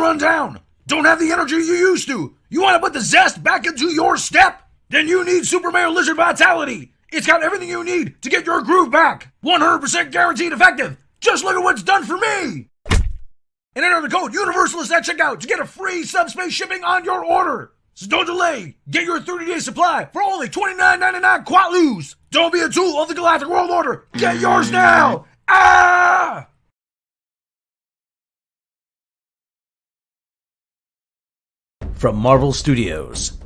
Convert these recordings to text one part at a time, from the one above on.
run down, don't have the energy you used to, you want to put the zest back into your step? Then you need Super Mario Lizard Vitality. It's got everything you need to get your groove back. 100% guaranteed effective. Just look at what's done for me. And enter the code UNIVERSALIST at checkout to get a free subspace shipping on your order. So don't delay. Get your 30-day supply for only $29.99 Quatlus. Don't be a tool of the Galactic World Order. Get yours now. Ah! From Marvel Studios.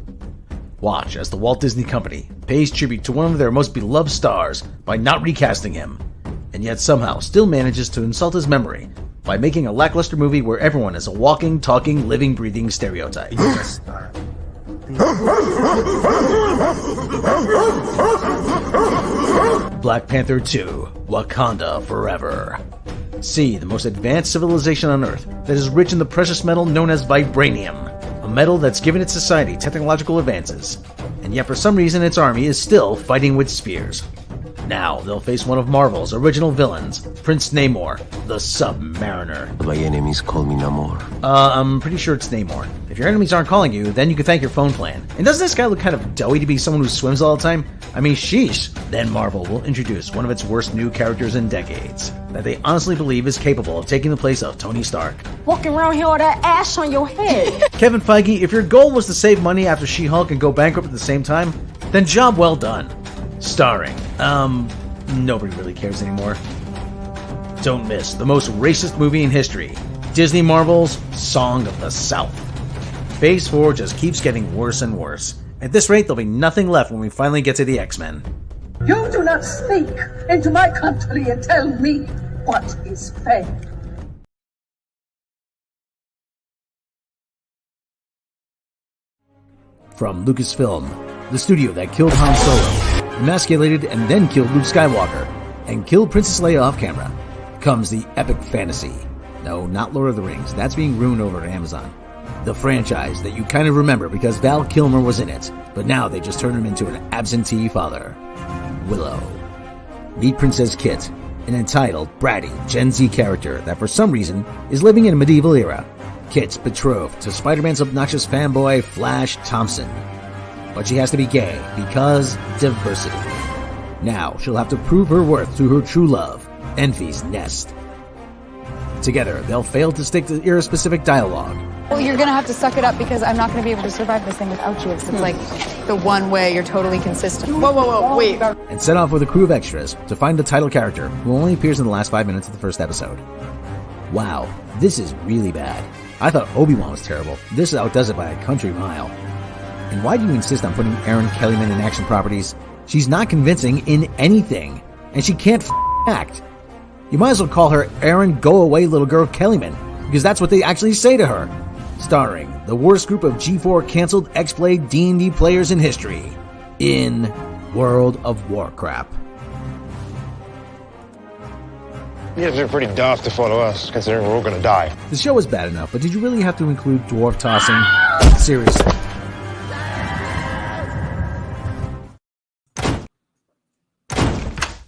Watch as the Walt Disney Company pays tribute to one of their most beloved stars by not recasting him, and yet somehow still manages to insult his memory by making a lackluster movie where everyone is a walking, talking, living, breathing stereotype. Black Panther 2: Wakanda Forever. See the most advanced civilization on Earth that is rich in the precious metal known as vibranium, a metal that's given its society technological advances, and yet for some reason its army is still fighting with spears. Now they'll face one of Marvel's original villains, Prince Namor, the Submariner. My enemies call me Namor. I'm pretty sure it's Namor. If your enemies aren't calling you, then you can thank your phone plan. And doesn't this guy look kind of doughy to be someone who swims all the time? I mean, sheesh. Then Marvel will introduce one of its worst new characters in decades, that they honestly believe is capable of taking the place of Tony Stark. Walking around here with that ash on your head. Kevin Feige, if your goal was to save money after She-Hulk and go bankrupt at the same time, then job well done. Starring, nobody really cares anymore. Don't miss the most racist movie in history, Disney Marvel's Song of the South. Phase 4 just keeps getting worse and worse. At this rate, there'll be nothing left when we finally get to the X-Men. You do not speak into my country and tell me what is fair. From Lucasfilm, the studio that killed Han Solo, emasculated and then killed Luke Skywalker, and killed Princess Leia off camera, comes the epic fantasy. No, not Lord of the Rings, that's being ruined over at Amazon. The franchise that you kind of remember because Val Kilmer was in it, but now they just turned him into an absentee father. Willow. Meet Princess Kit, an entitled, bratty Gen Z character that for some reason is living in a medieval era. Kit's betrothed to Spider-Man's obnoxious fanboy Flash Thompson. But she has to be gay because diversity. Now she'll have to prove her worth to her true love, Envy's Nest. Together, they'll fail to stick to era-specific dialogue. Well, you're gonna have to suck it up because I'm not gonna be able to survive this thing without you. It's like the one way you're totally consistent. Whoa, wait. And set off with a crew of extras to find the title character, who only appears in the last 5 minutes of the first episode. Wow, this is really bad. I thought Obi-Wan was terrible. This outdoes it by a country mile. And why do you insist on putting Erin Kellyman in action properties? She's not convincing in anything, and she can't act. You might as well call her Erin Go Away Little Girl Kellyman, because that's what they actually say to her. Starring the worst group of G4 canceled X-Play D&D players in history, in World of Warcraft. You guys are pretty daft to follow us, considering we're all gonna die. The show was bad enough, but did you really have to include dwarf tossing? Seriously.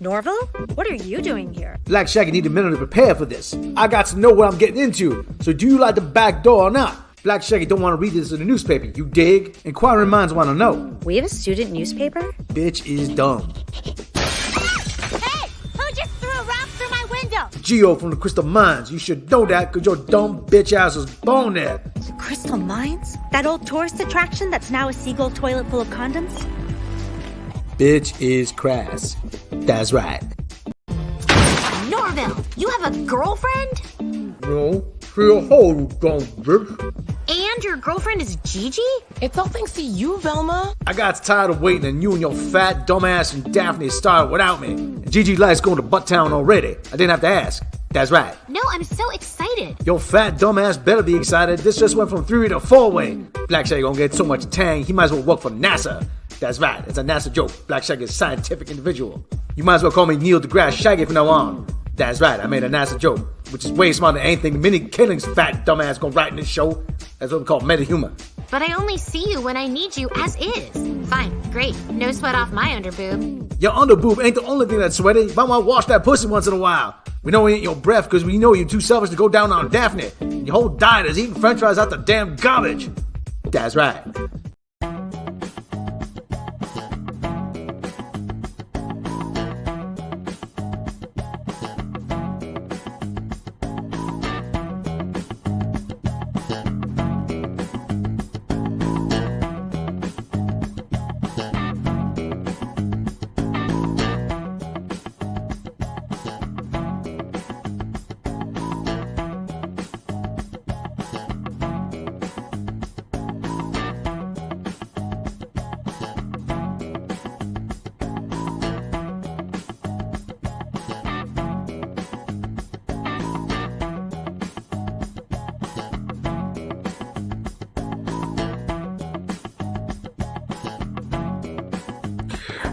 Norval? What are you doing here? Black Shaggy need a minute to prepare for this. I got to know what I'm getting into, so do you like the back door or not? Black Shaggy don't want to read this in the newspaper, you dig? Inquiring minds want to know. We have a student newspaper? Bitch is dumb. Hey! Who just threw a rock through my window? Geo from the Crystal Mines. You should know that because your dumb bitch ass was born there. The Crystal Mines? That old tourist attraction that's now a seagull toilet full of condoms? Bitch is crass. That's right. Norville, you have a girlfriend? No, she a hoe, you dumb bitch. And your girlfriend is Gigi? It's all thanks to you, Velma. I got tired of waiting and you and your fat dumbass and Daphne started without me. And Gigi likes going to Butttown already. I didn't have to ask. That's right. No, I'm so excited. Your fat dumbass better be excited. This just went from 3-way to 4-way. Black Shaggy gonna get so much tang, he might as well work for NASA. That's right, it's a NASA joke. Black Shaggy is a scientific individual. You might as well call me Neil deGrasse Shaggy from now on. That's right, I made a NASA joke, which is way smarter than anything Minnie Killing's fat dumbass gonna write in this show. That's what we call meta-humor. But I only see you when I need you as is. Fine, great. No sweat off my underboob. Your underboob ain't the only thing that's sweaty. You might want to wash that pussy once in a while. We know it ain't your breath because we know you're too selfish to go down on Daphne. Your whole diet is eating french fries out the damn garbage. That's right.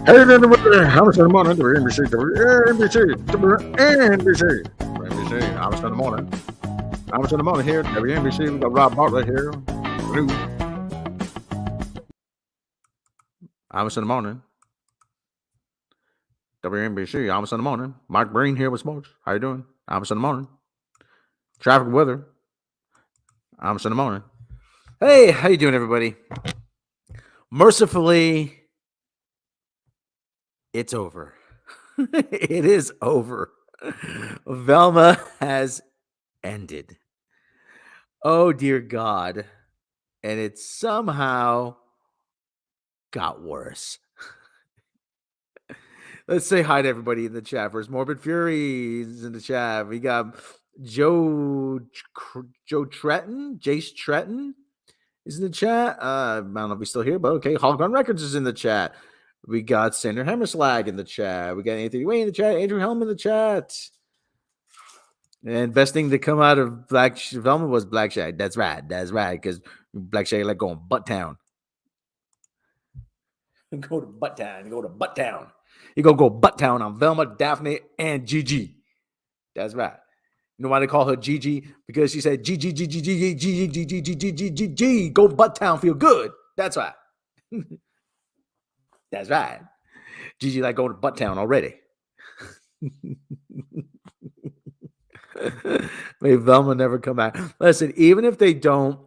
Hey, I was in the morning. NBC. I was in the morning. I was in the morning here. WNBC. We got Rob Bartlett here. I was in the morning. WNBC. I was in the morning. Mike Breen here with Smokes. How you doing? I was in the morning. Traffic weather. I was in the morning. Hey, how you doing, everybody? Mercifully, it's over. It is over. Velma has ended. Oh, dear God. And it somehow got worse. Let's say hi to everybody in the chat. First, Morbid Furies in the chat. We got Joe Tretton, Jace Tretton is in the chat. I don't know if he's still here, but okay. Hologram Records is in the chat. We got Sander Hammerslag in the chat. We got Anthony Wayne in the chat. Andrew Helm in the chat. And best thing to come out of Velma was Black Shag. That's right. That's right. Because Black Shag like going butt town. Go to butt town. Go to butt town. You go butt town on Velma, Daphne, and Gigi. That's right. You know why they call her Gigi? Because she said Gigi, Gigi, Gigi, Gigi, Gigi, Gigi, Gigi, Gigi. Go butt town, feel good. That's right. That's right. Gigi like going to butt town already. May Velma never come back. Listen, even if they don't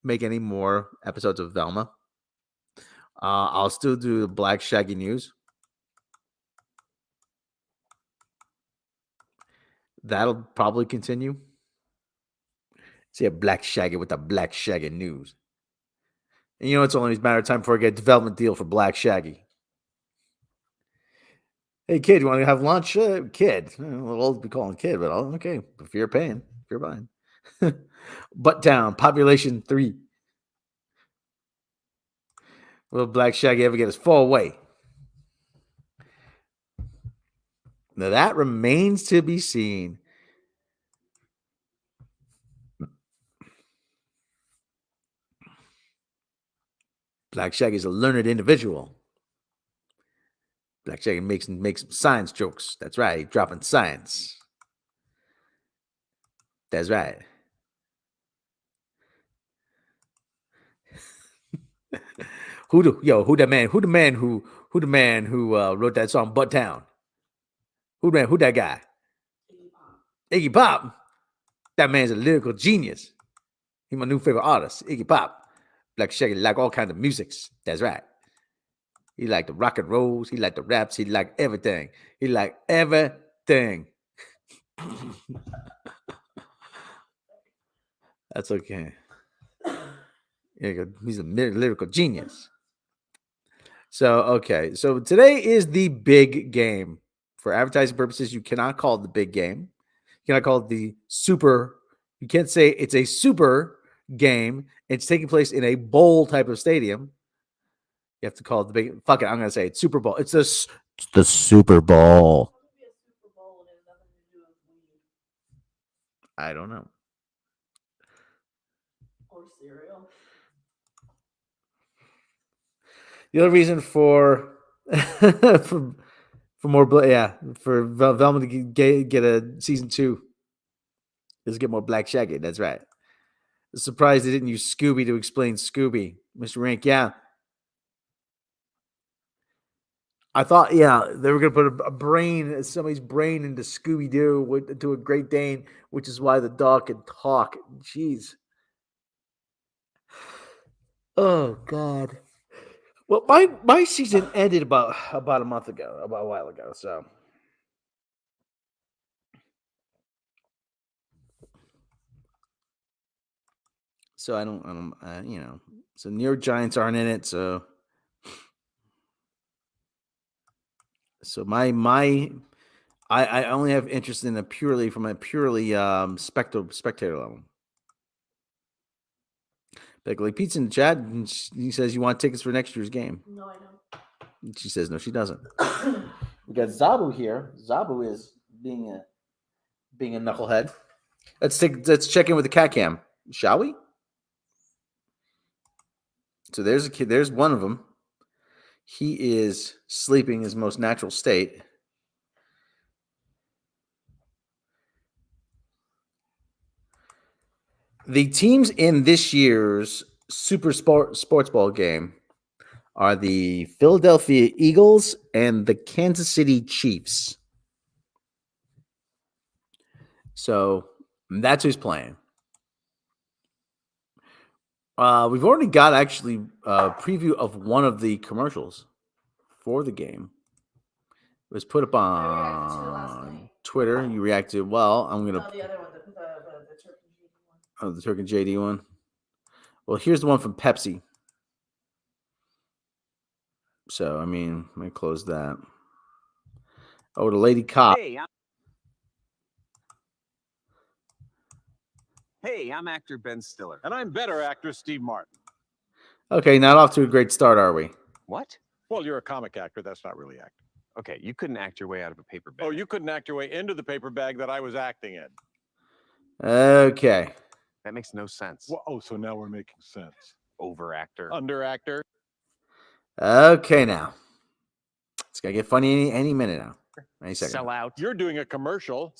make any more episodes of Velma, I'll still do the Black Shaggy news. That'll probably continue. See a Black Shaggy with the Black Shaggy news. And you know, it's only a matter of time before I get a development deal for Black Shaggy. Hey, kid, you want to have lunch? Kid. A little old to be calling kid, but okay. If you're paying, if you're buying. Butt Town, population 3. Will Black Shaggy ever get his full way? Now, that remains to be seen. Black Shaggy is a learned individual. Black Shaggy makes some science jokes. That's right. He's dropping science. That's right. Who the man who wrote that song Butt Town? Who that guy? Iggy Pop. That man's a lyrical genius. He's my new favorite artist, Iggy Pop. Black Shaggy like all kinds of musics. That's right. He liked the rock and rolls. He liked the raps. He liked everything. He liked everything. That's okay. He's a lyrical genius. So today is the big game. For advertising purposes, you cannot call it the big game. You cannot call it the super. You can't say it's a super game. It's taking place in a bowl type of stadium. You have to call it the big. Fuck it, I'm gonna say it's Super Bowl. It's the Super Bowl. I don't know. Or cereal. The other reason for more, for Velma to get a season 2 is get more Black Shaggy. That's right. I'm surprised they didn't use Scooby to explain Scooby, Mr. Rank. Yeah. I thought, they were going to put somebody's brain into Scooby Doo to a Great Dane, which is why the dog can talk. Jeez. Oh God. Well, my season ended about a while ago. So I don't, so New York Giants aren't in it. So I only have interest in from a purely spectator level. Like Pete's in the chat, and he says you want tickets for next year's game. No, I don't. She says no, she doesn't. We got Zabu here. Zabu is being a knucklehead. Let's check in with the cat cam, shall we? So there's a kid. There's one of them. He is sleeping his most natural state. The teams in this year's Super Sports Ball game are the Philadelphia Eagles and the Kansas City Chiefs. So that's who's playing. We've already got actually a preview of one of the commercials for the game. It was put up on Twitter. You reacted well. I'm gonna. the other one, the Turk and JD one. Oh, the Turk and JD one. Well, here's the one from Pepsi. So let me close that. Oh, the lady cop. Hey, I'm actor Ben Stiller. And I'm better actor Steve Martin. Okay, not off to a great start, are we? What? Well, you're a comic actor. That's not really acting. Okay, you couldn't act your way out of a paper bag. Oh, you couldn't act your way into the paper bag that I was acting in. Okay. That makes no sense. Well, so now we're making sense. Over actor. Under actor. Okay, now. It's going to get funny any minute now. Any second. Sell out. You're doing a commercial.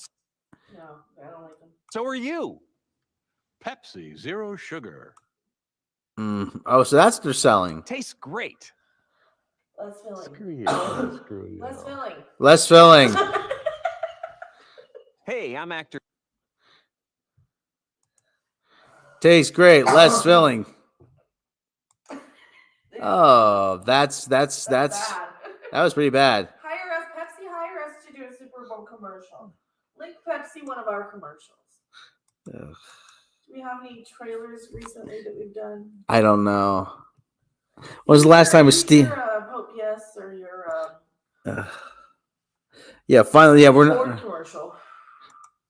No, I don't like them. So are you. Pepsi, zero sugar. Oh, so that's what they're selling. Tastes great. Less filling. Screw you. Screw you. Less filling. Less filling. Hey, I'm actor. Tastes great. Less filling. Oh, that's that was pretty bad. Pepsi hire us to do a Super Bowl commercial. Link Pepsi one of our commercials. Ugh. Do we have any trailers recently that we've done? I don't know. When was the last time with Steve? Hope Yes or your yeah, finally, we're Ford not. Commercial.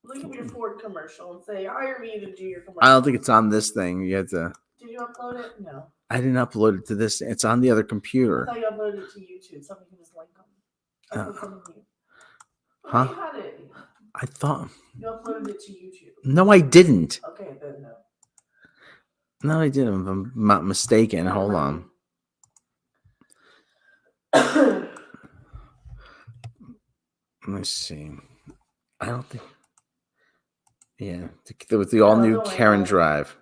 Look at your Ford commercial and say, hire me to do your commercial. I don't think it's on this thing. You have to. Did you upload it? No. I didn't upload it to this. It's on the other I computer. thought you uploaded it to YouTube. Somebody can just link them. I put something new. Huh? You had it. I thought. You uploaded it to YouTube. No, I didn't. Okay, then no. No, I didn't. If I'm not mistaken. Hold on. Let me see. I don't think. Yeah, with the all new Karen Drive.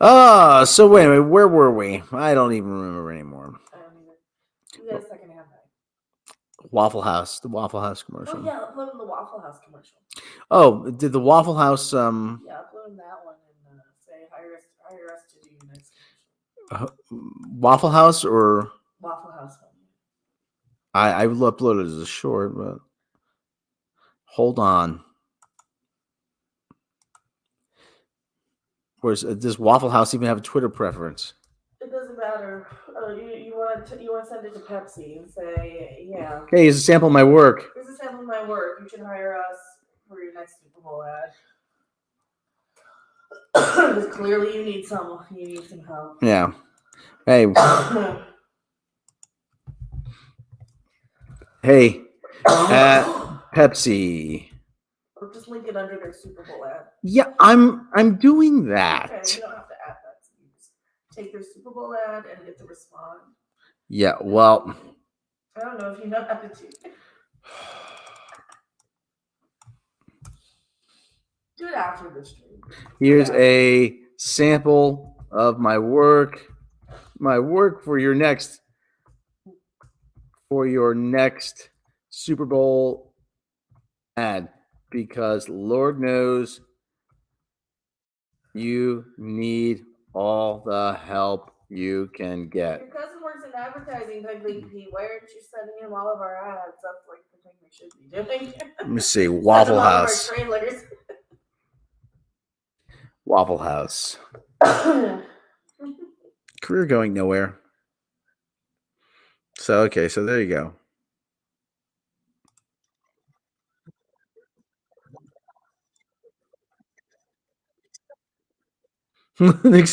Oh, so wait a minute. Where were we? I don't even remember anymore. I don't either. You got a second half. Waffle House, the Waffle House commercial. Oh yeah, upload the Waffle House commercial. Oh, did the Waffle House? Yeah, upload that one and say hire us to do your next commercial. Waffle House or Waffle House one. I uploaded it as a short, but hold on. Does Waffle House even have a Twitter preference? It doesn't matter. You want to send it to Pepsi and say, yeah. Hey, here's a sample of my work. Here's a sample of my work. You should hire us for your next Super Bowl ad. Because clearly you need some help. Yeah. Hey. Hey. Pepsi. Or just link it under their Super Bowl ad. Yeah, I'm doing that. Okay, you don't have to add that. So you just take their Super Bowl ad and hit the respond. Yeah, well. I don't know if you know how to do it. Do it after the stream. Here's a sample of my work. my work for your next Super Bowl ad, because Lord knows you need all the help you can get. Your cousin works in advertising, Peggy. Why aren't you sending him all of our ads? That's like the thing we should be doing. Let me see. Send him Waffle all of our House. trailers. Waffle House. Career going nowhere. So, okay, so there you go.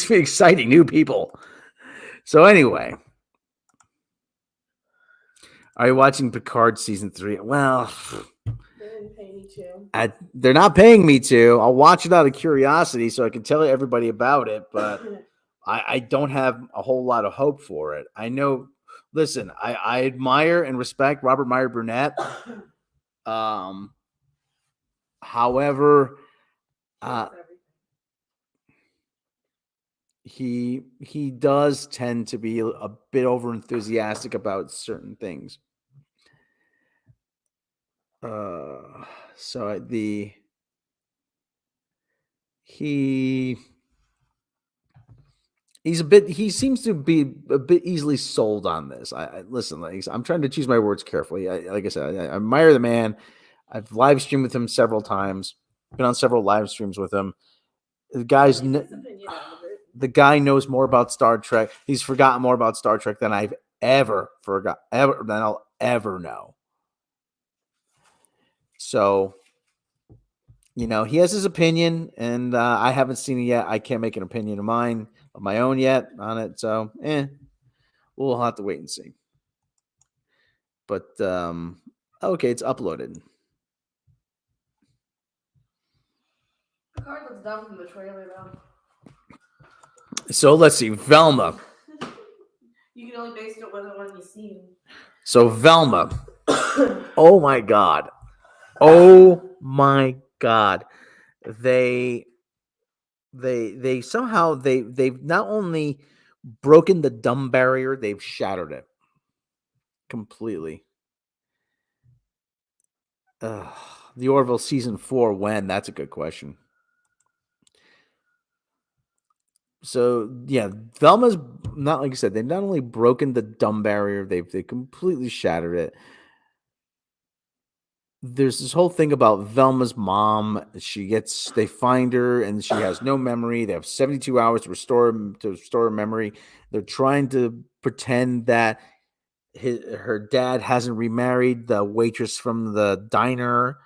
Exciting new people. So anyway, are you watching Picard season 3? Well, They didn't pay me to. they're not paying me to. I'll watch it out of curiosity so I can tell everybody about it, but I don't have a whole lot of hope for it. I know. Listen, I admire and respect Robert Meyer Burnett. However, he does tend to be a bit over enthusiastic about certain things. So he seems to be a bit easily sold on this. Listen, I'm trying to choose my words carefully. Like I said, I admire the man. I've live streamed with him several times. Been on several live streams with him. The guy knows more about Star Trek. He's forgotten more about Star Trek than I've ever than I'll ever know. So, he has his opinion, and I haven't seen it yet. I can't make an opinion of my own yet on it. So, we'll have to wait and see. But okay, it's uploaded. Picard looks dumb from the trailer, though. So let's see, Velma. You can only base it on the one you've seen. So Velma. Oh my God. Oh my God. They somehow they've not only broken the dumb barrier, they've shattered it completely. The Orville season 4, when? That's a good question. So yeah, Velma's not, like I said, they've not only broken the dumb barrier, they completely shattered it. There's this whole thing about Velma's mom. They find her and she has no memory. They have 72 hours to restore her memory. They're trying to pretend that her dad hasn't remarried the waitress from the diner.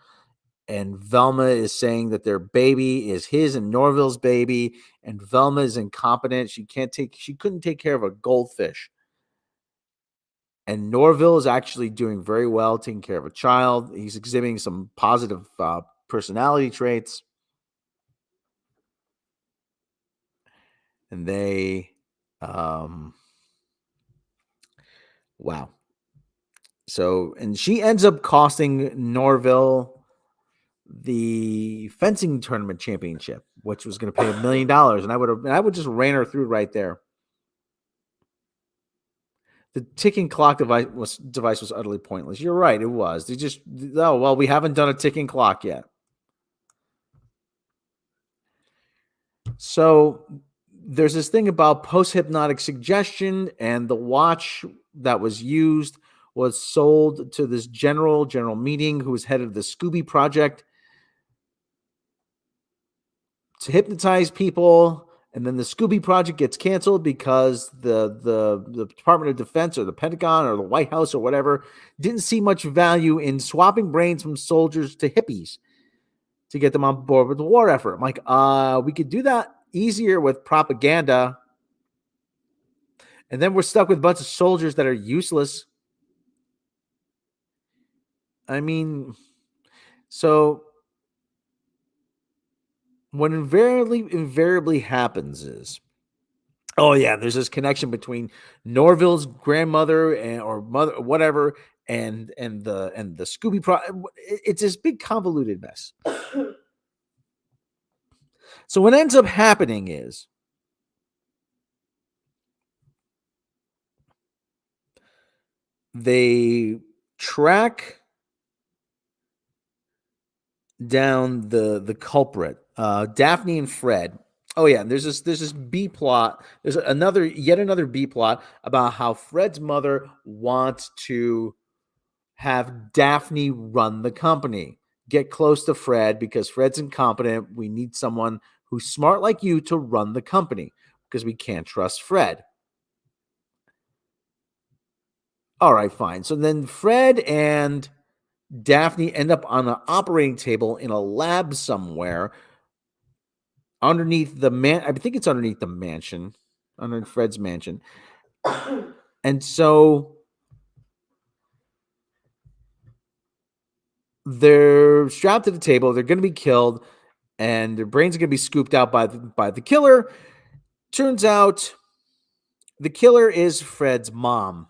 And Velma is saying that their baby is his and Norville's baby, and Velma is incompetent. She couldn't take care of a goldfish. And Norville is actually doing very well, taking care of a child. He's exhibiting some positive personality traits. And they, wow. So, and she ends up costing Norville the fencing tournament championship, which was going to pay $1 million, and I would just ran her through right there. The ticking clock device was utterly pointless. You're right, it was. We haven't done a ticking clock yet. So there's this thing about post-hypnotic suggestion, and the watch that was used was sold to this General Meeting, who was head of the Scooby Project, to hypnotize people. And then the Scooby Project gets canceled because the Department of Defense or the Pentagon or the White House or whatever didn't see much value in swapping brains from soldiers to hippies to get them on board with the war effort. I'm like, we could do that easier with propaganda. And then we're stuck with a bunch of soldiers that are useless. I mean, so what invariably happens is, oh yeah, there's this connection between Norville's grandmother or mother, whatever, and the Scooby It's this big convoluted mess. So what ends up happening is they track down the culprit, Daphne and Fred. Oh yeah, there's this B plot. There's yet another B plot about how Fred's mother wants to have Daphne run the company. Get close to Fred because Fred's incompetent. We need someone who's smart like you to run the company because we can't trust Fred. All right, fine. So then Fred and Daphne end up on an operating table in a lab somewhere underneath I think it's underneath the mansion, under Fred's mansion. And so they're strapped to the table. They're going to be killed, and their brains are going to be scooped out by the killer. Turns out the killer is Fred's mom.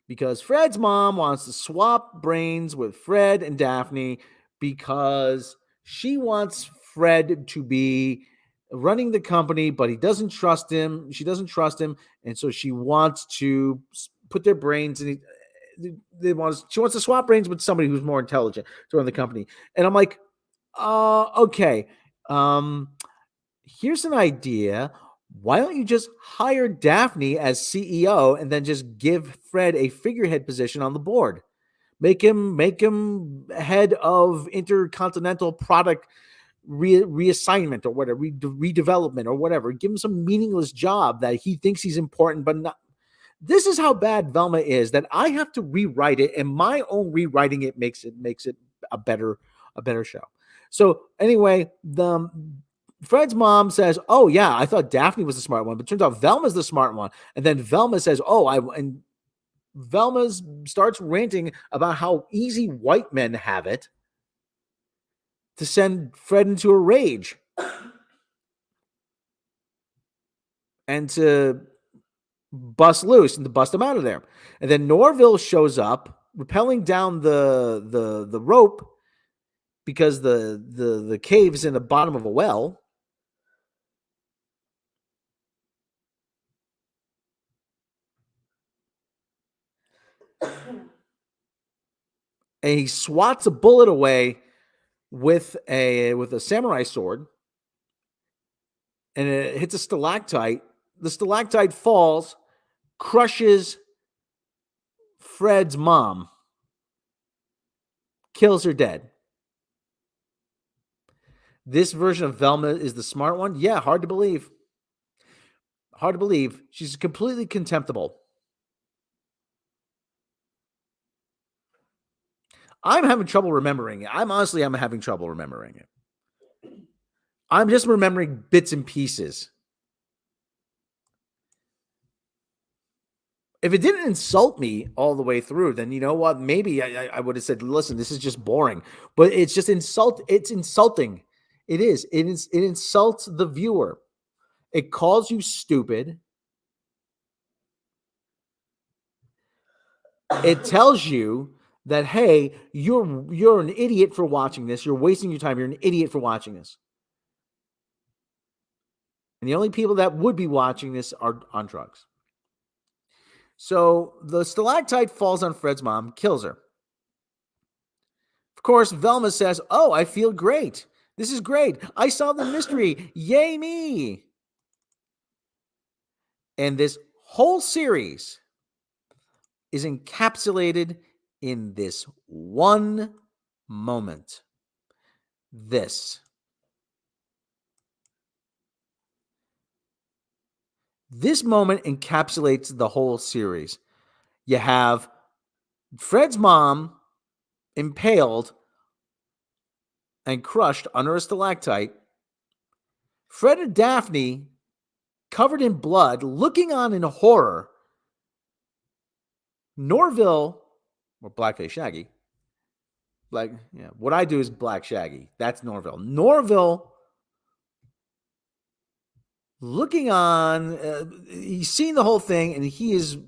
Because Fred's mom wants to swap brains with Fred and Daphne because she wants Fred to be running the company, but he doesn't trust him. She doesn't trust him, and so she wants to put their brains in. She wants to swap brains with somebody who's more intelligent to run the company. And I'm like, okay. Here's an idea. Why don't you just hire Daphne as CEO and then just give Fred a figurehead position on the board? Make him head of intercontinental product reassignment or whatever, redevelopment or whatever. Give him some meaningless job that he thinks he's important, but not. This is how bad Velma is that I have to rewrite it, and my own rewriting it makes it a better show. So anyway, Fred's mom says, "Oh yeah, I thought Daphne was the smart one, but turns out Velma's the smart one." And then Velma says, and Velma starts ranting about how easy white men have it to send Fred into a rage and to bust loose and to bust him out of there. And then Norville shows up, rappelling down the rope because the cave's in the bottom of a well. And he swats a bullet away with a samurai sword, and it hits a stalactite. The stalactite falls, crushes Fred's mom, kills her dead. This version of Velma is the smart one? Yeah, hard to believe. Hard to believe. She's completely contemptible. I'm having trouble remembering it. I'm having trouble remembering it. I'm just remembering bits and pieces. If it didn't insult me all the way through, then you know what? Maybe I would have said, listen, this is just boring. But it's just it's insulting. It is. It insults the viewer. It calls you stupid. It tells you that, hey, you're an idiot for watching this. You're wasting your time. You're an idiot for watching this. And the only people that would be watching this are on drugs. So the stalactite falls on Fred's mom, kills her. Of course, Velma says, "Oh, I feel great. This is great. I solved the mystery. Yay me." And this whole series is encapsulated in this one moment. This moment encapsulates the whole series. You have Fred's mom impaled and crushed under a stalactite. Fred and Daphne covered in blood, looking on in horror. Norville, or Blackface Shaggy. What I do is Black Shaggy. That's Norville. Norville looking on, he's seen the whole thing and he is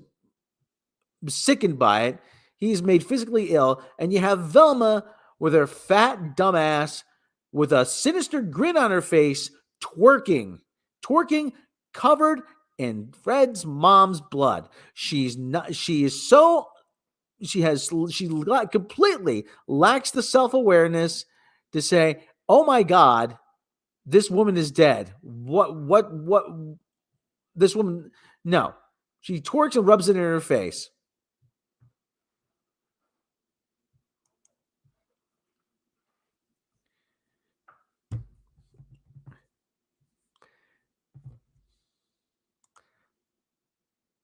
sickened by it. He's made physically ill. And you have Velma with her fat dumbass with a sinister grin on her face, twerking, covered in Fred's mom's blood. She completely lacks the self-awareness to say, "Oh my God, this woman is dead." What this woman, no. She twerks and rubs it in her face.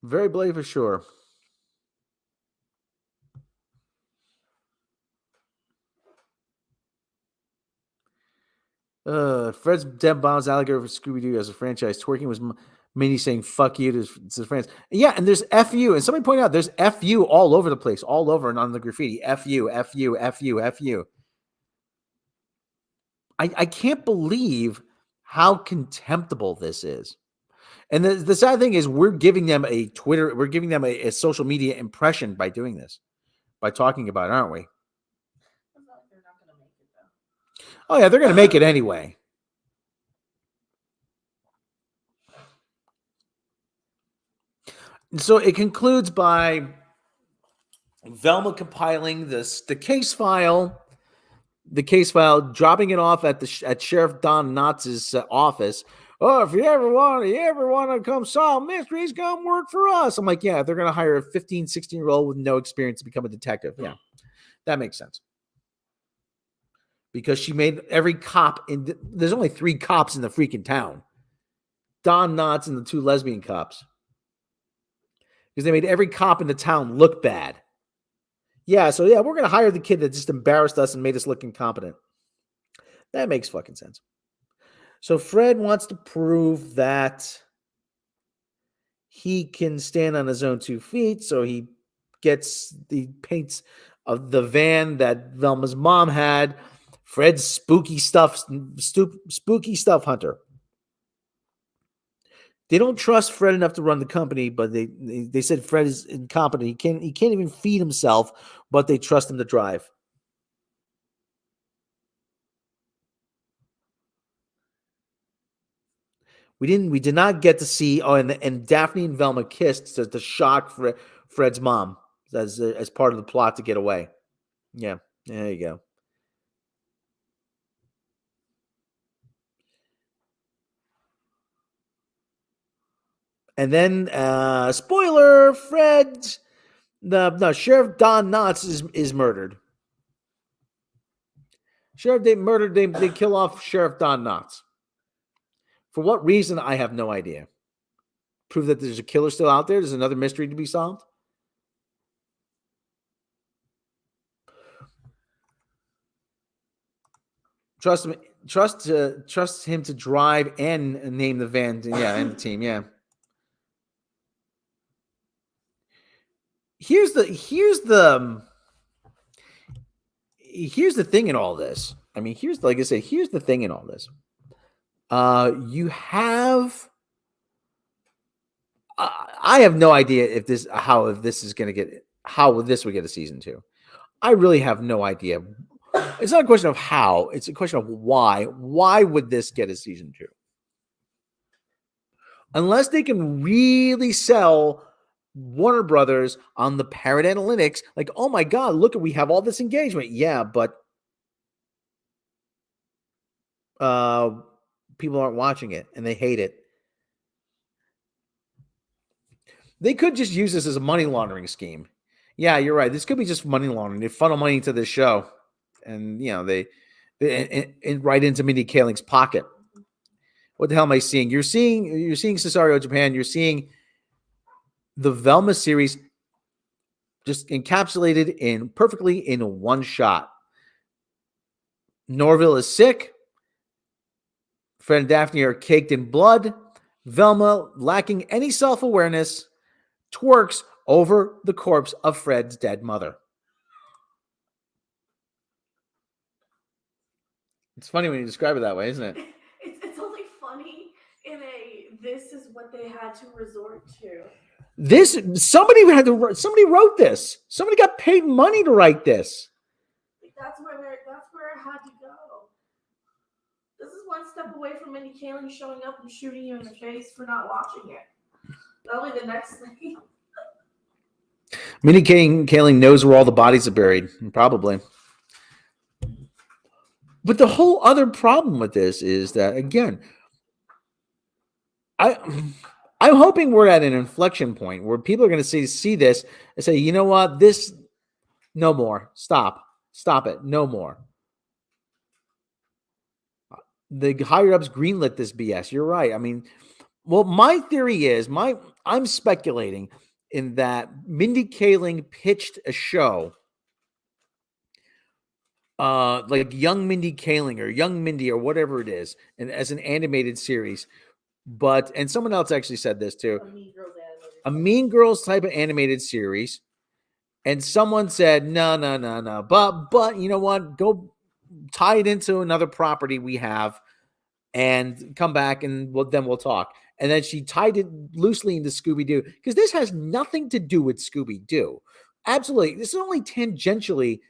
Very bloody for sure. Fred's dead bombs alligator for Scooby-Doo as a franchise. Twerking was Minnie saying "fuck you" to friends. Yeah, and there's "fu," and somebody pointed out there's "fu" all over the place, all over and on the graffiti. "Fu, fu, fu, fu." I can't believe how contemptible this is. And the sad thing is we're giving them a Twitter, we're giving them a social media impression by doing this, by talking about it, aren't we? Oh, yeah, they're going to make it anyway. And so it concludes by Velma compiling the case file, dropping it off at Sheriff Don Knotts' office. "Oh, if you ever want to come solve mysteries, come work for us." I'm like, yeah, they're going to hire a 15, 16-year-old with no experience to become a detective. Yeah, that makes sense. Because she made every cop there's only 3 cops in the freaking town. Don Knotts and the 2 lesbian cops. Because they made every cop in the town look bad. Yeah, so yeah, we're going to hire the kid that just embarrassed us and made us look incompetent. That makes fucking sense. So Fred wants to prove that he can stand on his own 2 feet, so he paints of the van that Velma's mom had. Fred's spooky stuff hunter. They don't trust Fred enough to run the company, but they said Fred is incompetent. He can't even feed himself, but they trust him to drive. We did not get to see. Oh, and Daphne and Velma kissed to shock Fred's mom as part of the plot to get away. Yeah, there you go. And then, spoiler: Sheriff Don Knotts is murdered. They kill off Sheriff Don Knotts. For what reason, I have no idea. Prove that there's a killer still out there. There's another mystery to be solved. Trust him to drive and name the van. Yeah, and the team. Yeah. Here's the thing in all this. I mean, here's the thing in all this. You have. I have no idea if this would get a season 2. I really have no idea. It's not a question of how, it's a question of why. Why would this get a season 2? Unless they can really sell Warner Brothers on the parrot analytics, like, oh my God, look, we have all this engagement. Yeah, but people aren't watching it and they hate it. They could just use this as a money laundering scheme. Yeah, you're right. This could be just money laundering. They funnel money into this show, and they right into Mindy Kaling's pocket. What the hell am I seeing? You're seeing Cesario Japan. You're seeing the Velma series just encapsulated perfectly in one shot. Norville is sick. Fred and Daphne are caked in blood. Velma, lacking any self-awareness, twerks over the corpse of Fred's dead mother. It's funny when you describe it that way, isn't it? It's only funny in this is what they had to resort to. Somebody wrote this. Somebody got paid money to write this. That's where it had to go. This is one step away from Mindy Kaling showing up and shooting you in the face for not watching it. Probably the next thing. Mindy Kaling knows where all the bodies are buried. Probably. But the whole other problem with this is that, again, I'm hoping we're at an inflection point where people are going to see this and say, you know what, this, no more. Stop it. No more. The higher ups greenlit this BS. You're right. I mean, well, my theory is I'm speculating in that Mindy Kaling pitched a show, like Young Mindy Kaling or Young Mindy or whatever it is, and as an animated series. And someone else actually said this too, a Mean Girls type of animated series. And someone said, no. But you know what? Go tie it into another property we have and come back and then we'll talk. And then she tied it loosely into Scooby-Doo because this has nothing to do with Scooby-Doo. Absolutely. This is only tangentially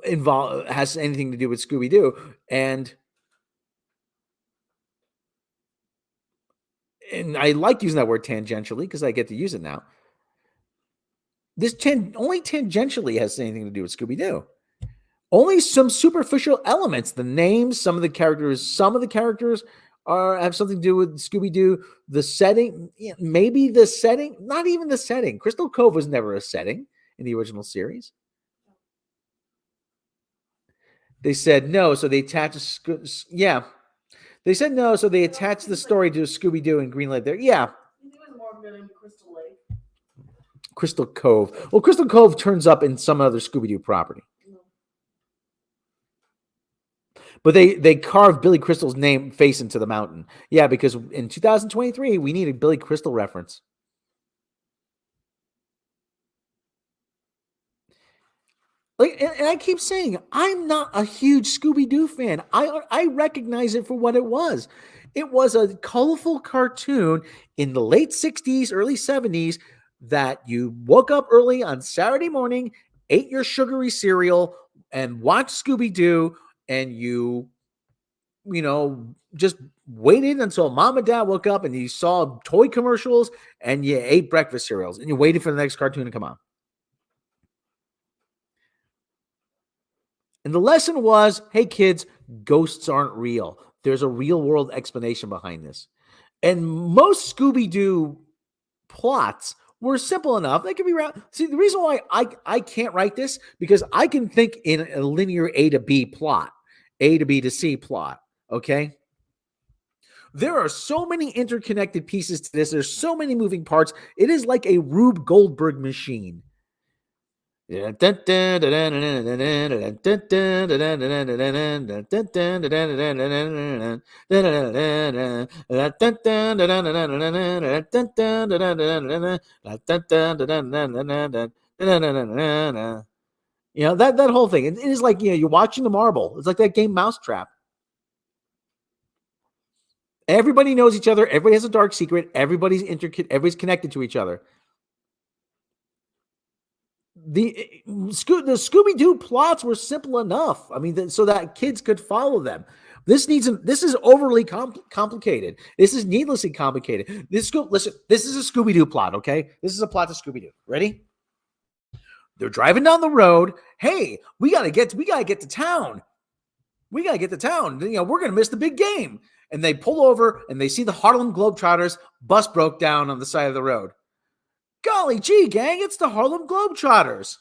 involved, has anything to do with Scooby-Doo. And I like using that word tangentially because I get to use it now. This only tangentially has anything to do with Scooby-Doo. Only some superficial elements, the names, some of the characters have something to do with Scooby-Doo. The setting, maybe the setting, not even the setting. Crystal Cove was never a setting in the original series. They said no, so they attached They said no, so they attached the story to Scooby-Doo and Greenlight there. Yeah. I think it was more good in Crystal Lake. Crystal Cove. Well, Crystal Cove turns up in some other Scooby-Doo property. But they carved Billy Crystal's face into the mountain. Yeah, because in 2023, we need a Billy Crystal reference. And I keep saying, I'm not a huge Scooby-Doo fan. I recognize it for what it was. It was a colorful cartoon in the late 60s, early 70s that you woke up early on Saturday morning, ate your sugary cereal, and watched Scooby-Doo, and you just waited until mom and dad woke up and you saw toy commercials and you ate breakfast cereals and you waited for the next cartoon to come on. And the lesson was, hey, kids, ghosts aren't real. There's a real world explanation behind this. And most Scooby-Doo plots were simple enough. They can be around. See, the reason why I can't write this, because I can think in a linear A to B plot, A to B to C plot, okay? There are so many interconnected pieces to this. There's so many moving parts. It is like a Rube Goldberg machine. You know, that whole thing. It is like, you're watching the marble. It's like that game Mousetrap. Everybody knows each other. Everybody has a dark secret. Everybody's connected to each other. The Scooby-Doo plots were simple enough. I mean, so that kids could follow them. This is overly complicated. This is needlessly complicated. Listen, this is a Scooby-Doo plot, okay? This is a plot to Scooby-Doo. Ready? They're driving down the road. Hey, we gotta get to town. We gotta get to town. We're gonna miss the big game. And they pull over and they see the Harlem Globetrotters. Bus broke down on the side of the road. Golly gee, gang, it's the Harlem Globetrotters.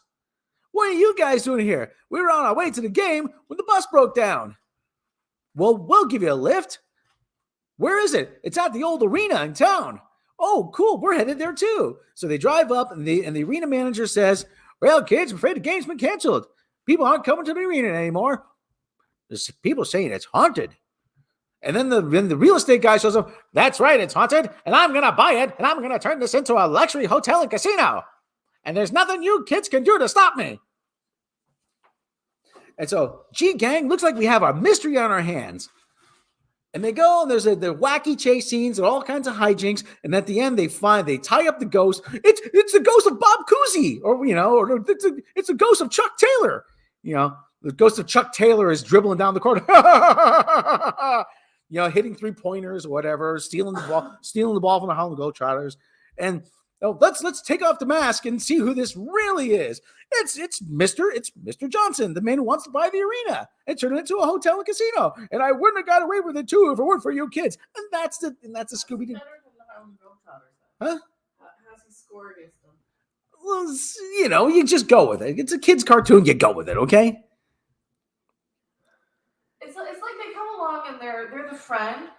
What are you guys doing here? We were on our way to the game when the bus broke down. Well, we'll give you a lift. Where is it? It's at the old arena in town. Oh, cool. We're headed there too. So they drive up and the arena manager says, well, kids, I'm afraid the game's been canceled. People aren't coming to the arena anymore. There's people saying it's haunted. And then the real estate guy shows up. That's right, it's haunted, and I'm going to buy it, and I'm going to turn this into a luxury hotel and casino. And there's nothing you kids can do to stop me. And so, gee, gang, looks like we have a mystery on our hands. And they go, and there's the wacky chase scenes and all kinds of hijinks. And at the end, they tie up the ghost. It's the ghost of Bob Cousy, or it's a ghost of Chuck Taylor. The ghost of Chuck Taylor is dribbling down the court. hitting 3-pointers or whatever, stealing the ball from the Harlem Globetrotters, and let's take off the mask and see who this really is. It's Mr. Johnson, the man who wants to buy the arena and turn it into a hotel and casino. And I wouldn't have got away with it too if it weren't for you kids. And that's the Scooby Doo. Huh? How's he score against them? Well, you just go with it. It's a kid's cartoon. You go with it, okay? It's like they come along and they're the friend.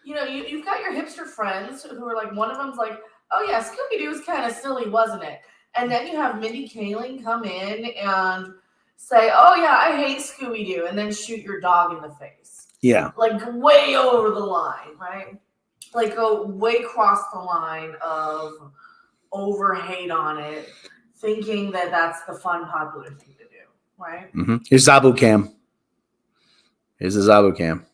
You've got your hipster friends who are like, one of them's like, oh yeah, Scooby-Doo was kind of silly, wasn't it? And then you have Mindy Kaling come in and say, oh yeah, I hate Scooby-Doo, and then shoot your dog in the face. Yeah. Like way over the line, right? Like go way across the line of over hate on it, thinking that that's the fun, popular thing to do, right? Mm-hmm. Here's Zabu Cam. Here's the Zabu Cam.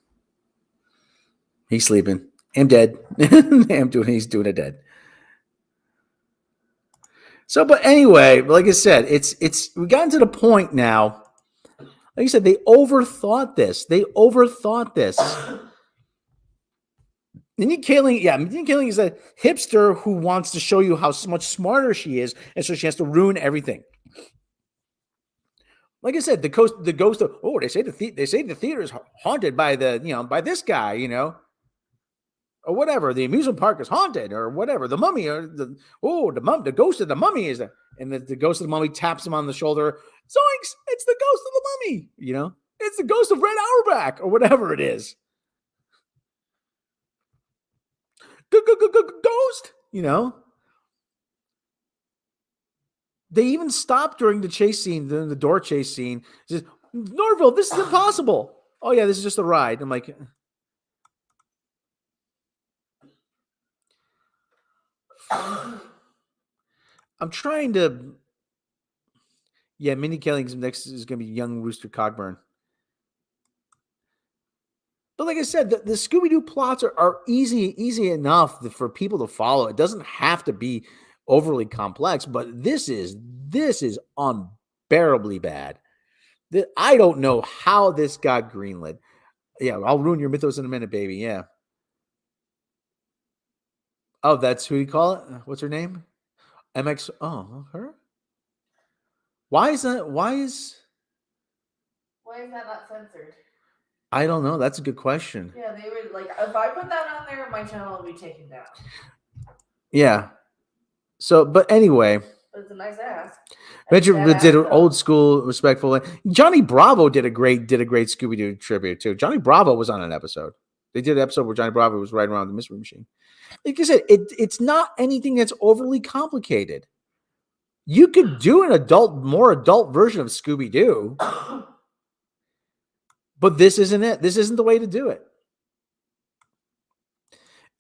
He's sleeping. I'm dead. He's doing it dead. So, but anyway, like I said, we gotten to the point now. Like I said, they overthought this. Mindy Kaling is a hipster who wants to show you how much smarter she is, and so she has to ruin everything. Like I said, the ghost of they say the theater is haunted by by this guy, or whatever. The amusement park is haunted, or whatever. The mummy, or the ghost of the mummy is there, and the ghost of the mummy taps him on the shoulder. Zoinks! It's the ghost of the mummy. It's the ghost of Red Auerbach, or whatever it is. Ghost, They even stopped during the chase scene, during the door chase scene. Says, Norville, this is impossible. Oh yeah, this is just a ride. I'm like, I'm trying to. Yeah, Mindy Kaling's next is going to be young Rooster Cogburn. But like I said, the Scooby-Doo plots are easy enough for people to follow. It doesn't have to be overly complex, but this is unbearably bad. I don't know how this got greenlit. Yeah, I'll ruin your mythos in a minute, baby. Yeah. Oh, that's who you call it? What's her name? MX. Oh, her? Why is that not censored? I don't know. That's a good question. Yeah, they would if I put that on there, my channel will be taken down. Yeah. So, but anyway. But it's a nice ass. Richard did an old school, respectful. Johnny Bravo did a great Scooby-Doo tribute too. Johnny Bravo was on an episode. They did an episode where Johnny Bravo was riding around the Mystery Machine. Like I said, it's not anything that's overly complicated. You could do more adult version of Scooby-Doo. But this isn't it. This isn't the way to do it.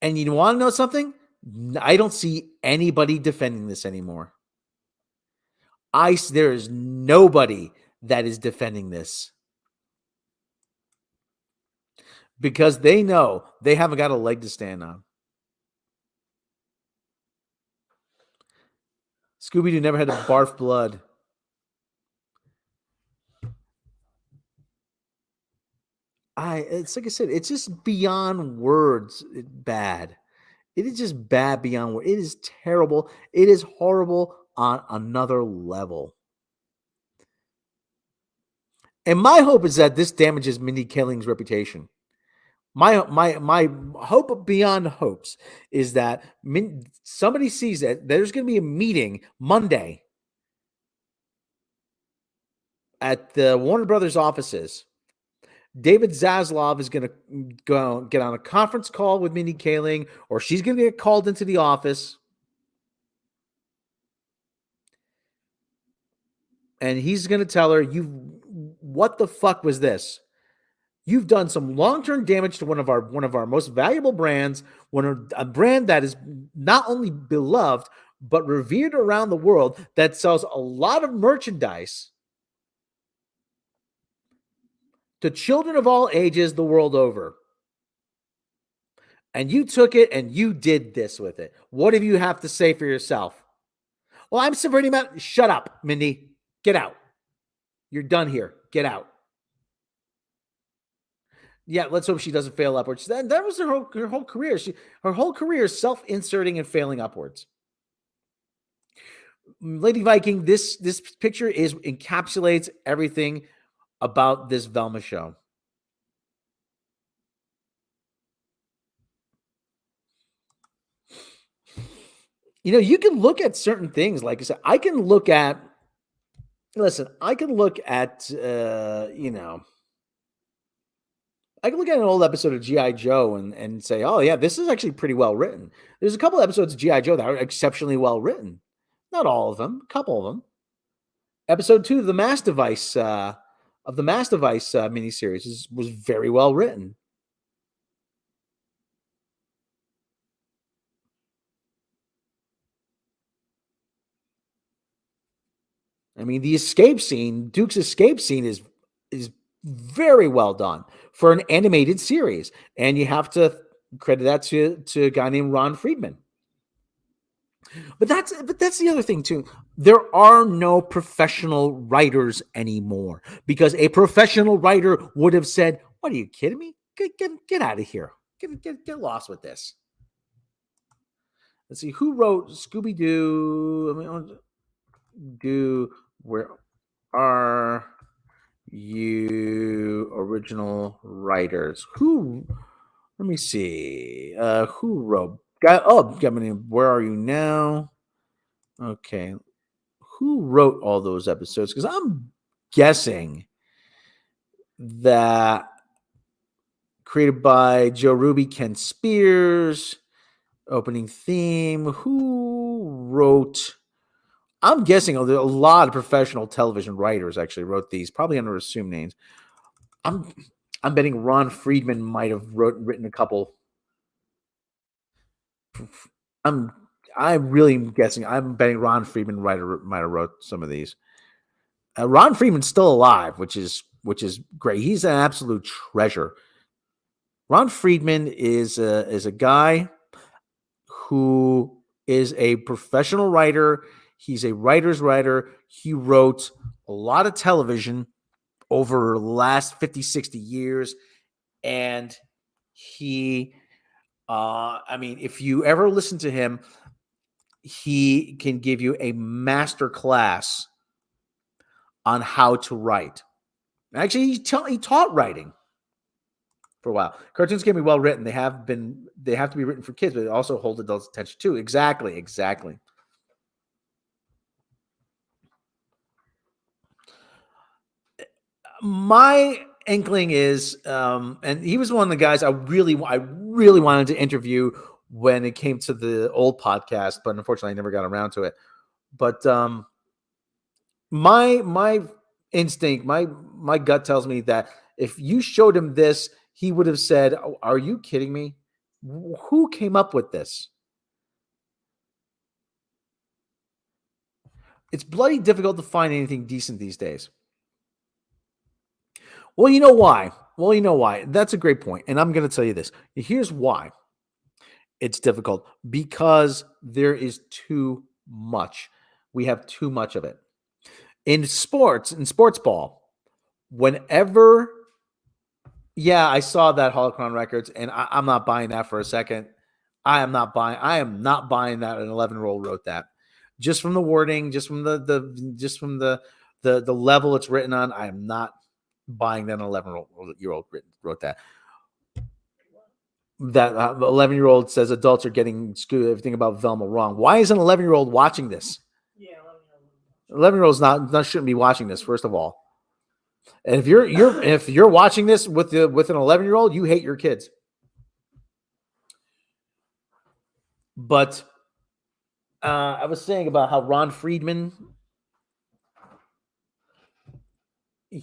And you want to know something? I don't see anybody defending this anymore. There is nobody that is defending this. Because they know they haven't got a leg to stand on. Scooby-Doo never had to barf blood. It's like I said, it's just beyond words bad. It is just bad beyond words. It is terrible. It is horrible on another level. And my hope is that this damages Mindy Kaling's reputation. My hope beyond hopes is that somebody sees that there's going to be a meeting Monday at the Warner Brothers offices. David Zaslav is going to go get on a conference call with Mindy Kaling, or she's going to get called into the office. And he's going to tell her, what the fuck was this? You've done some long-term damage to one of our most valuable brands, a brand that is not only beloved, but revered around the world, that sells a lot of merchandise to children of all ages the world over. And you took it and you did this with it. What do you have to say for yourself? Well, I'm subverting that. Shut up, Mindy. Get out. You're done here. Get out. Yeah, let's hope she doesn't fail upwards. That was her whole career. Her whole career is self-inserting and failing upwards. Lady Viking, this picture encapsulates everything about this Velma show. You know, you can look at certain things. Like I said, I can look at I can look at an old episode of G.I. Joe and say, oh, yeah, this is actually pretty well written. There's a couple episodes of G.I. Joe that are exceptionally well written. Not all of them, a couple of them. Episode 2 of the Mass Device miniseries was very well written. I mean, the escape scene, Duke's escape scene is very well done for an animated series. And you have to credit that to a guy named Ron Friedman. But that's the other thing too. There are no professional writers anymore because a professional writer would have said, "What are you kidding me? Get out of here. Get lost with this." Let's see who wrote Scooby-Doo. Where are you original writers? Let me see. Who wrote? Where are you now? Okay. Who wrote all those episodes? Because I'm guessing that created by Joe Ruby, Ken Spears, opening theme. Who wrote? I'm guessing a lot of professional television writers actually wrote these, probably under assumed names. I'm betting Ron Friedman might have written a couple. I'm really guessing. I'm betting Ron Friedman might have wrote some of these. Ron Friedman's still alive, which is great. He's an absolute treasure. Ron Friedman is a guy who is a professional writer. He's a writer's writer. He wrote a lot of television over the last 50, 60 years. And he, I mean, if you ever listen to him, he can give you a master class on how to write. Actually, he taught writing for a while. Cartoons can be well written. They have to be written for kids, but they also hold adults' attention too. Exactly. My inkling is, and he was one of the guys I really wanted to interview when it came to the old podcast, but unfortunately I never got around to it. But my instinct, my gut tells me that if you showed him this, he would have said, "Oh, are you kidding me? Who came up with this?" It's bloody difficult to find anything decent these days. Well, you know why? That's a great point. And I'm going to tell you this. Here's why it's difficult. Because there is too much. We have too much of it. In sports ball, whenever, yeah, I saw that Holocron Records, and I'm not buying that for a second. I am not buying that an 11-year-old wrote that. Just from the wording, just from the level it's written on, I am not buying that an 11-year-old wrote that. That 11-year-old says adults are getting everything about Velma wrong. Why is an 11-year-old watching this? Yeah, 11-year-olds not shouldn't be watching this. First of all, and if you're watching this with an 11-year-old, you hate your kids. But I was saying about how Ron Friedman, a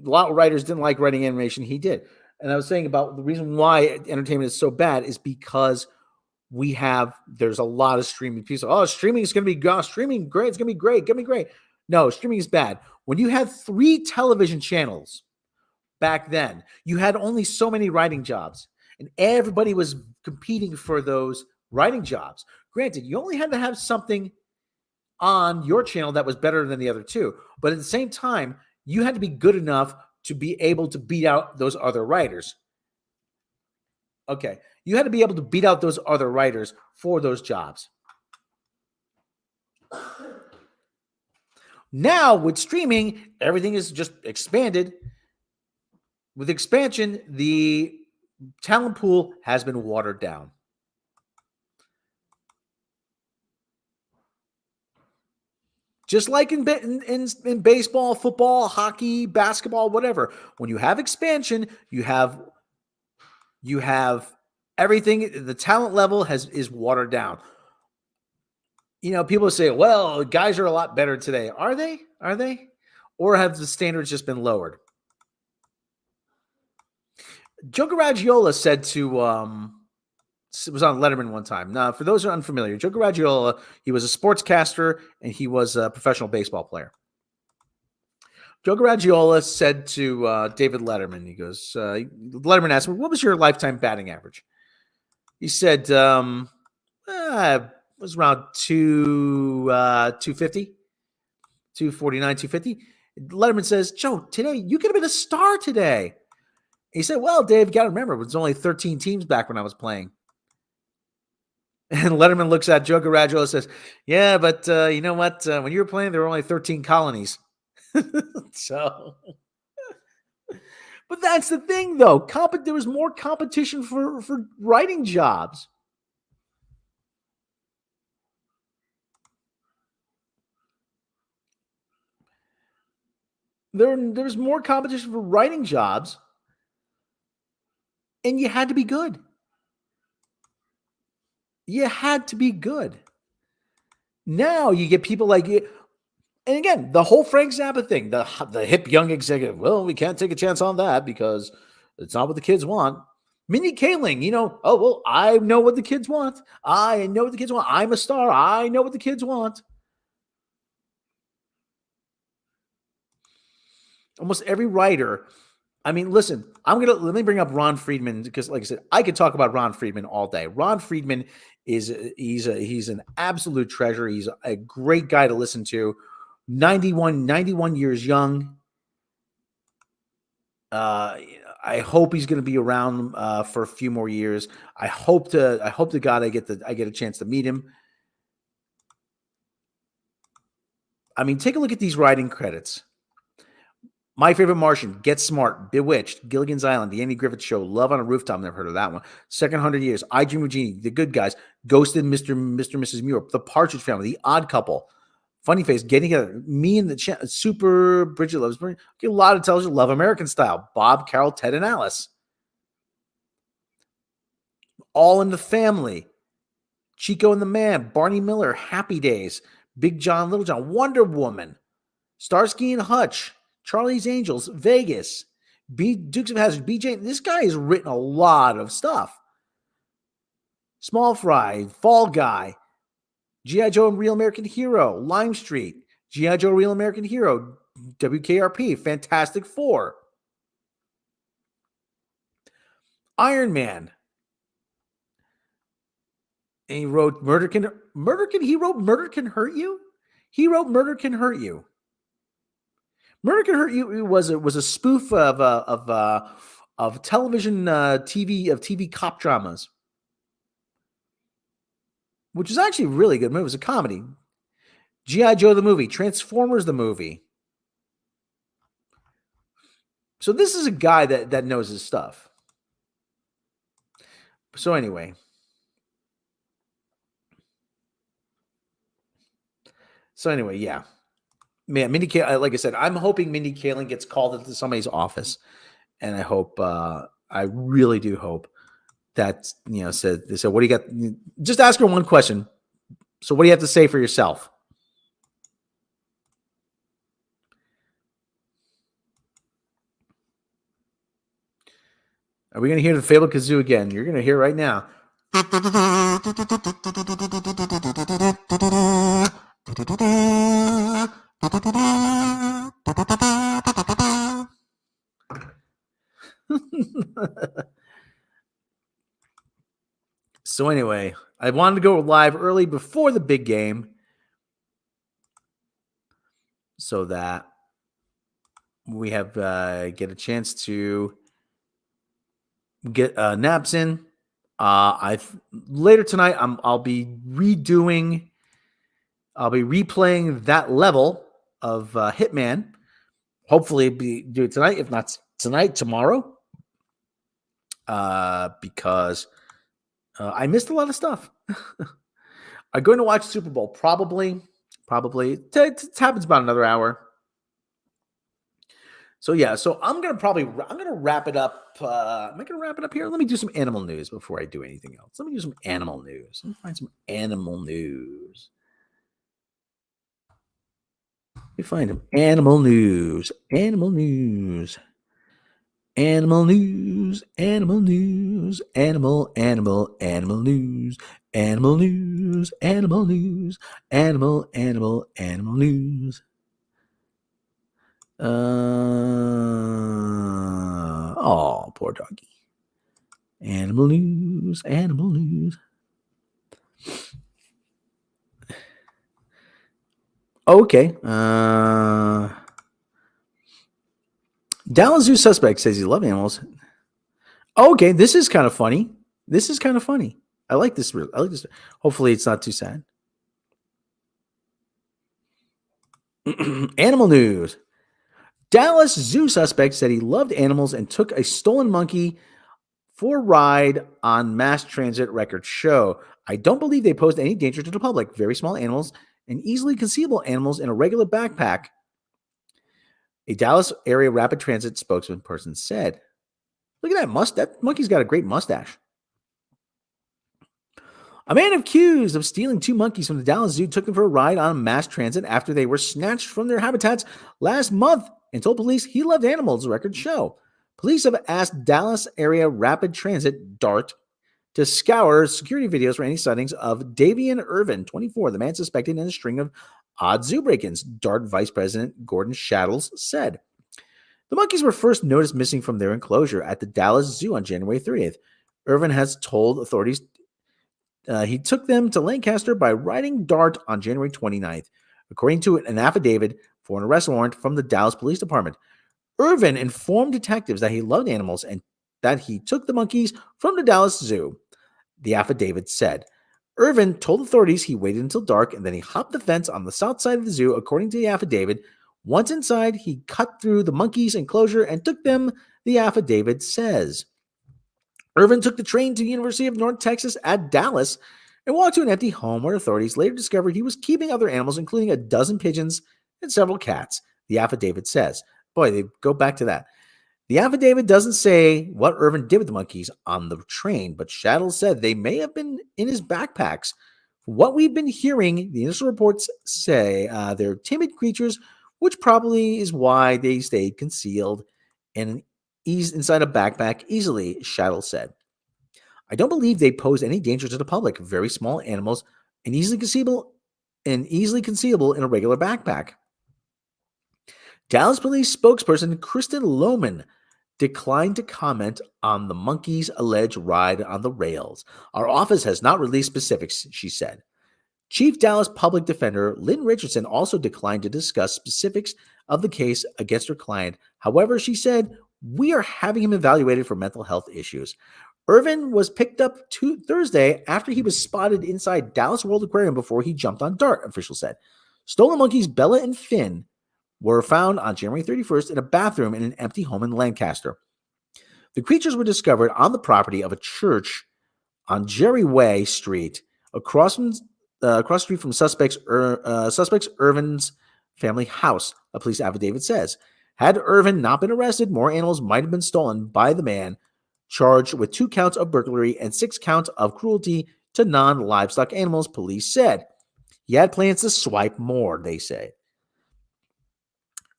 lot of writers didn't like writing animation. He did. And I was saying about the reason why entertainment is so bad is because there's a lot of streaming people. Oh, streaming is going to be streaming great. It's going to be great. Going to be great. No, streaming is bad. When you had 3 television channels back then, you had only so many writing jobs, and everybody was competing for those writing jobs. Granted, you only had to have something on your channel that was better than the other 2, but at the same time, you had to be good enough to be able to beat out those other writers. Okay. You had to be able to beat out those other writers for those jobs. Now, with streaming, everything is just expanded. With expansion, the talent pool has been watered down. Just like in baseball, football, hockey, basketball, whatever. When you have expansion, you have everything. The talent level is watered down. You know, people say, well, guys are a lot better today. Are they? Are they? Or have the standards just been lowered? Joe Garagiola said to, it was on Letterman one time. Now, for those who are unfamiliar, Joe Garagiola, he was a sportscaster and he was a professional baseball player. Joe Garagiola said to David Letterman, he goes, Letterman asked him, what was your lifetime batting average? He said, it was around 250, 249, 250. Letterman says, Joe, today, you could have been a star today. He said, well, Dave, you got to remember, it was only 13 teams back when I was playing. And Letterman looks at Joe Garagiola and says, yeah, but you know what? When you were playing, there were only 13 colonies. So, but that's the thing, though. There was more competition for writing jobs. There's more competition for writing jobs, and you had to be good. You had to be good. Now you get people like you. And again, the whole Frank Zappa thing, the hip young executive, well, we can't take a chance on that because it's not what the kids want. Mindy Kaling, you know, oh, well, I know what the kids want. I know what the kids want. I'm a star. I know what the kids want. Almost every writer. I mean, listen, let me bring up Ron Friedman because, like I said, I could talk about Ron Friedman all day. Ron Friedman he's an absolute treasure. He's a great guy to listen to. 91 years young. I hope he's going to be around for a few more years. I hope to God I get a chance to meet him. I mean, take a look at these writing credits. My Favorite Martian, Get Smart, Bewitched, Gilligan's Island, The Andy Griffith Show, Love on a Rooftop, never heard of that one. Second 100 Years, I Dream of Jeannie, The Good Guys, Ghosted, Mr. and Mrs. Muir, The Partridge Family, The Odd Couple, Funny Face, Getting Together, Me and the Super, Bridget Loves, a lot of television, Love American Style, Bob, Carol, Ted, and Alice. All in the Family, Chico and the Man, Barney Miller, Happy Days, Big John, Little John, Wonder Woman, Starsky and Hutch, Charlie's Angels, Vegas, Dukes of Hazzard, BJ. This guy has written a lot of stuff. Small Fry, Fall Guy, G.I. Joe and Real American Hero, Lime Street, G.I. Joe, Real American Hero, WKRP, Fantastic Four, Iron Man. And he wrote Murder Can Hurt You? He wrote Murder Can Hurt You. Murder Can Hurt You was a spoof of television TV cop dramas, which is actually a really good movie. It was a comedy. G.I. Joe the movie, Transformers the movie. So this is a guy that knows his stuff. So anyway. Yeah. Man, Mindy Kaling, like I said, I'm hoping Mindy Kaling gets called into somebody's office, and I hope, I really do hope that they said, "What do you got?" Just ask her one question. So, what do you have to say for yourself? Are we going to hear the Fabled Kazoo again? You're going to hear right now. So anyway, I wanted to go live early before the big game so that we have get a chance to get naps in. Later tonight, I'll be replaying that level of Hitman. Hopefully, do it tonight. If not tonight, tomorrow. Because I missed a lot of stuff. I'm going to watch Super Bowl probably. It happens about another hour. So yeah, I'm gonna wrap it up. Am I gonna wrap it up here? Let me do some animal news before I do anything else. Let me do some animal news. Let me find some animal news. Let me find them. Animal news. Animal news. Animal news. Animal news. Animal news. Animal news. Animal news. Animal news. Animal news. Oh, poor doggy. Animal news. Animal news. Okay. Dallas Zoo suspect says he loves animals. Okay, this is kind of funny. I like this. Hopefully, it's not too sad. Animal news. Dallas Zoo suspect said he loved animals and took a stolen monkey for a ride on mass transit record show. I don't believe they posed any danger to the public. Very small animals and easily concealable animals in a regular backpack. A Dallas area rapid transit spokesperson said. Look at that that monkey's got a great mustache. A man accused of stealing 2 monkeys from the Dallas Zoo took them for a ride on mass transit after they were snatched from their habitats last month and told police he loved animals, records show. Police have asked Dallas area rapid transit, DART, to scour security videos for any sightings of Davian Irvin, 24, the man suspected in a string of odd zoo break-ins, DART Vice President Gordon Shaddles said. The monkeys were first noticed missing from their enclosure at the Dallas Zoo on January 30th. Irvin has told authorities he took them to Lancaster by riding DART on January 29th, according to an affidavit for an arrest warrant from the Dallas Police Department. Irvin informed detectives that he loved animals and that he took the monkeys from the Dallas Zoo, the affidavit said. Irvin told authorities he waited until dark and then he hopped the fence on the south side of the zoo, according to the affidavit. Once inside, he cut through the monkeys' enclosure and took them, the affidavit says. Irvin took the train to the University of North Texas at Dallas and walked to an empty home where authorities later discovered he was keeping other animals, including a dozen pigeons and several cats, the affidavit says. Boy, they go back to that. The affidavit doesn't say what Irvin did with the monkeys on the train, but Shaddle said they may have been in his backpacks. What we've been hearing, the initial reports say they're timid creatures, which probably is why they stayed concealed and inside a backpack easily, Shaddle said. I don't believe they pose any danger to the public. Very small animals and easily concealable in a regular backpack. Dallas Police spokesperson Kristen Lohman declined to comment on the monkey's alleged ride on the rails. Our office has not released specifics, she said. Chief Dallas Public Defender Lynn Richardson also declined to discuss specifics of the case against her client. However, she said, we are having him evaluated for mental health issues. Irvin was picked up Thursday after he was spotted inside Dallas World Aquarium before he jumped on DART, officials said. Stolen monkeys Bella and Finn were found on January 31st in a bathroom in an empty home in Lancaster. The creatures were discovered on the property of a church on Jerry Way Street, across the street from suspects Irvin's family house, a police affidavit says. Had Irvin not been arrested, more animals might have been stolen by the man charged with 2 counts of burglary and 6 counts of cruelty to non-livestock animals, police said. He had plans to swipe more, they say.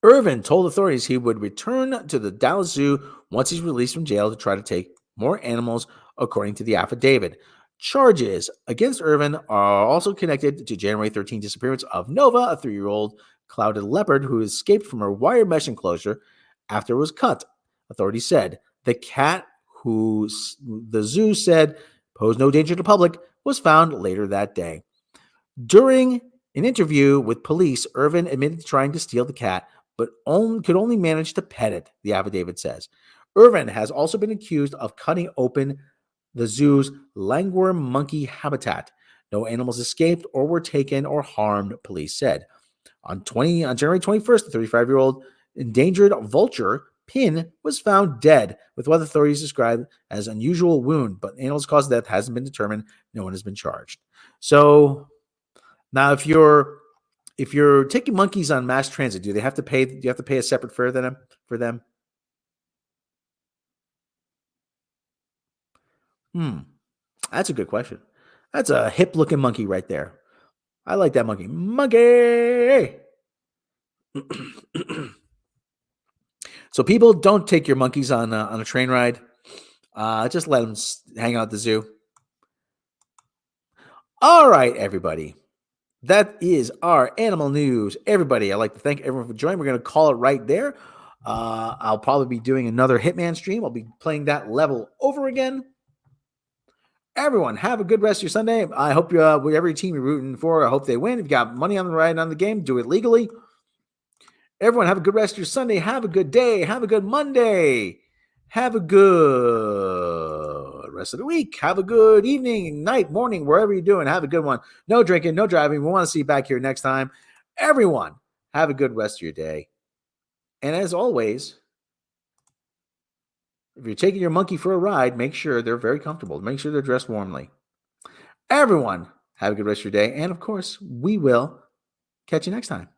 Irvin told authorities he would return to the Dallas Zoo once he's released from jail to try to take more animals, according to the affidavit. Charges against Irvin are also connected to January 13th disappearance of Nova, a 3-year-old clouded leopard who escaped from her wire mesh enclosure after it was cut. Authorities said the cat, who the zoo said posed no danger to the public, was found later that day. During an interview with police, Irvin admitted to trying to steal the cat, but could only manage to pet it, the affidavit says. Irvin has also been accused of cutting open the zoo's langworm monkey habitat. No animals escaped or were taken or harmed, police said. On January 21st, the 35-year-old endangered vulture Pin was found dead with what authorities described as unusual wound, but animal's cause of death hasn't been determined. No one has been charged. So now, if you're taking monkeys on mass transit, do you have to pay a separate fare for them? That's a good question. That's a hip-looking monkey right there. I like that monkey. Monkey! So people, don't take your monkeys on a train ride. Just let them hang out at the zoo. All right, everybody. That is our animal news. Everybody, I'd like to thank everyone for joining. We're going to call it right there. I'll probably be doing another Hitman stream. I'll be playing that level over again. Everyone, have a good rest of your Sunday. I hope whatever team you're rooting for, I hope they win. If you got money on the ride on the game, do it legally. Everyone, have a good rest of your Sunday. Have a good day. Have a good Monday. Have a good rest of the week. Have a good evening, night, morning, wherever you're doing. Have a good one. No drinking, no driving. We want to see you back here next time. Everyone, have a good rest of your day. And as always, if you're taking your monkey for a ride, make sure they're very comfortable. Make sure they're dressed warmly. Everyone, have a good rest of your day. And of course, we will catch you next time.